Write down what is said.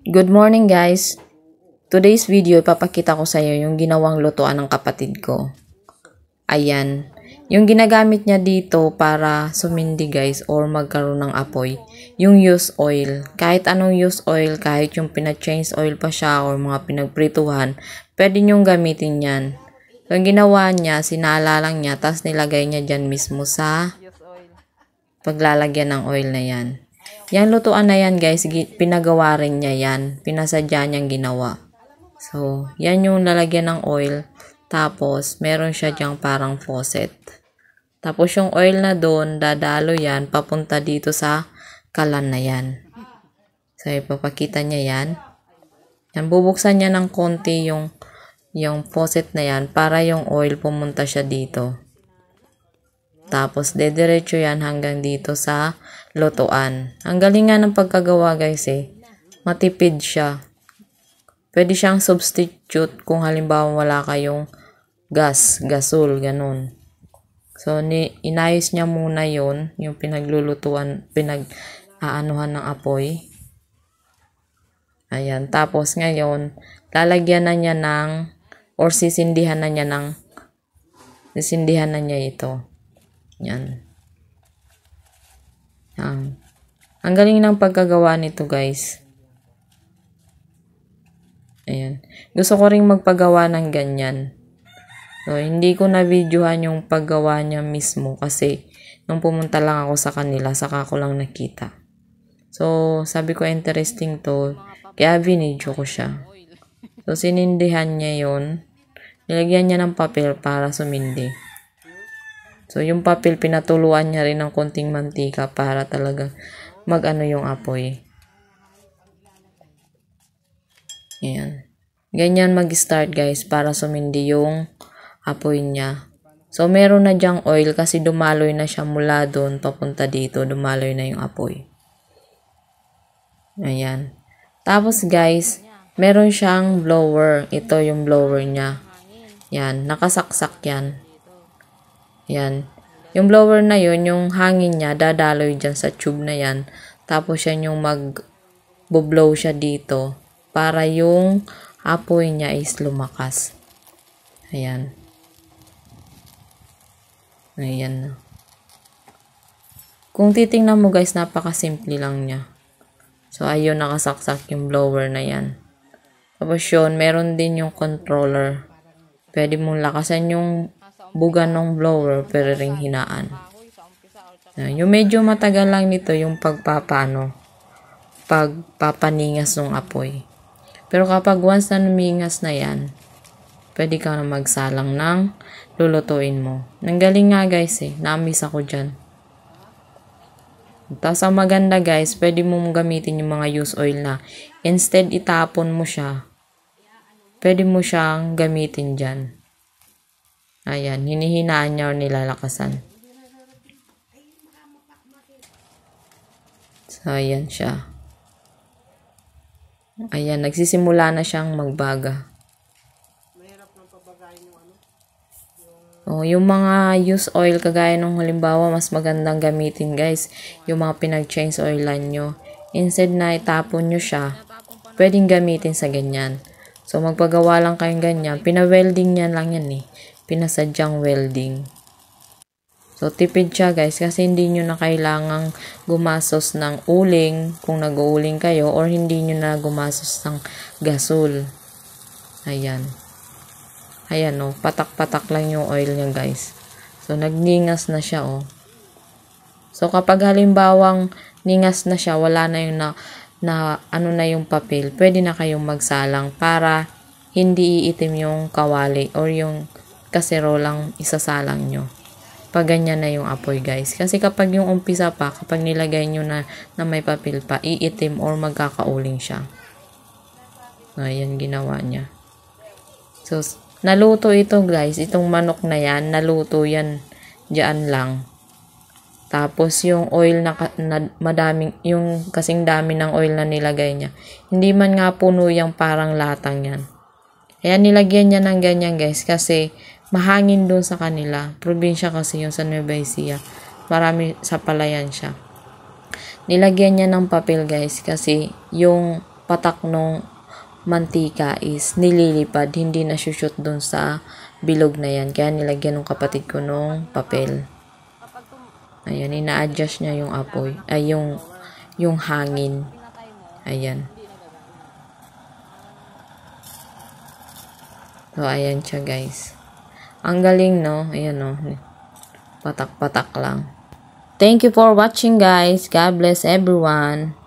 Good morning guys! Today's video ipapakita ko sa iyo yung ginawang lutuan ng kapatid ko. Ayan. Yung ginagamit niya dito para sumindi guys or magkaroon ng apoy. Yung used oil. Kahit anong used oil, kahit yung pina-change oil pa siya or mga pinagprituhan, pwede nyong gamitin yan. So, yung ginawa niya, sinala lang niya, tapos nilagay niya dyan mismo sa paglalagyan ng oil na yan. Yan lutuan na yan guys, pinagawa rin niya yan. Pinasadya niyang ginawa. So, yan yung lalagyan ng oil. Tapos, meron siya dyang parang faucet. Tapos, yung oil na doon, dadalo yan, papunta dito sa kalan na yan. So, ipapakita niya yan. Yan, bubuksan niya ng konti yung faucet na yan para yung oil pumunta siya dito. Tapos, dediretso yan hanggang dito sa lutuan. Ang galing nga ng pagkagawa guys eh. Matipid siya. Pwede siyang substitute kung halimbawa wala kayong gasol, ganun. So, inayos niya muna yon yung pinaglulutuan, pinag-aanuhan ng apoy. Ayan. Tapos, ngayon, lalagyan na niya ng, or sisindihan na niya ito. Yan. Ang galing ng pagkagawa nito guys. Ayan. Gusto ko ring magpagawa ng ganyan. So, hindi ko na-videohan yung paggawa niya mismo kasi nung pumunta lang ako sa kanila, saka ko lang nakita. So, sabi ko interesting to. Kaya binidyo ko siya. So, sinindihan niya yon. Nilagyan niya ng papel para sumindi. So, yung papel, pinatuluan niya rin ng konting mantika para talaga mag-ano yung apoy. Ayan. Ganyan mag-start guys para sumindi yung apoy niya. So, meron na dyang oil kasi dumaloy na siya mula doon papunta dito. Dumaloy na yung apoy. Ayan. Tapos guys, meron siyang blower. Ito yung blower niya. Yan. Nakasaksak yan. Yan. Yung blower na yun, yung hangin niya, dadaloy dyan sa tube na yan. Tapos yan yung mag-blow siya dito para yung apoy niya is lumakas. Ayan. Ayan na. Kung titingnan mo guys, napakasimple lang niya. So, ayun, nakasaksak yung blower na yan. Tapos yun, meron din yung controller. Pwede mong lakasan yung buga ng blower pero ring hinaan. Yung medyo matagal lang nito yung pagpapaningas ng apoy. Pero kapag once na numingas na yan, pwede ka na magsalang ng lulutuin mo. Nanggaling nga guys eh, na-miss ako dyan. Tapos ang maganda guys, pwede mong gamitin yung mga used oil na instead itapon mo siya, pwede mo siyang gamitin dyan. Ayan, hinihinaan niya o nilalakasan. So, ayan siya. Ayan, nagsisimula na siyang magbaga. Oh, yung mga used oil, kagaya nung halimbawa, mas magandang gamitin guys. Yung mga pinag-change oilan nyo. Instead na itapon nyo siya, pwedeng gamitin sa ganyan. So, magpagawa lang kayong ganyan. Pina-welding yan lang yan eh. Pinasadyang welding. So, tipid siya guys kasi hindi nyo na kailangang gumasos ng uling kung nag-uuling kayo or hindi nyo na gumasos ng gasol. Ayan. Ayan o, patak-patak lang yung oil niya guys. So, nagningas na siya o. So, kapag halimbawang ningas na siya, wala na yung ano na yung papel, pwede na kayong magsalang para hindi iitim yung kawali or yung kaserolang isasalang nyo. Pag ganyan na yung apoy guys. Kasi kapag yung umpisa pa, kapag nilagay nyo na may papel pa, iitim or magkakauling siya. So, ayan ginawa niya. So, naluto ito guys. Itong manok na yan, naluto yan dyan lang. Tapos yung oil na madaming, yung kasing dami ng oil na nilagay niya. Hindi man nga puno yung parang latang yan. Ayan, nilagyan niya ng ganyan guys kasi mahangin doon sa kanila. Probinsya kasi yung sa Nueva Ecija. Marami sa palayan siya. Nilagyan niya ng papel guys kasi yung patak nung mantika is nililipad, hindi na shoot dun sa bilog na yan. Kaya nilagyan ng kapatid ko nung papel. Ayan, ina-adjust niya yung apoy, ay yung hangin. Ayan. So, ayan siya guys. Ang galing, no? Ayan, no? Patak-patak lang. Thank you for watching guys. God bless everyone.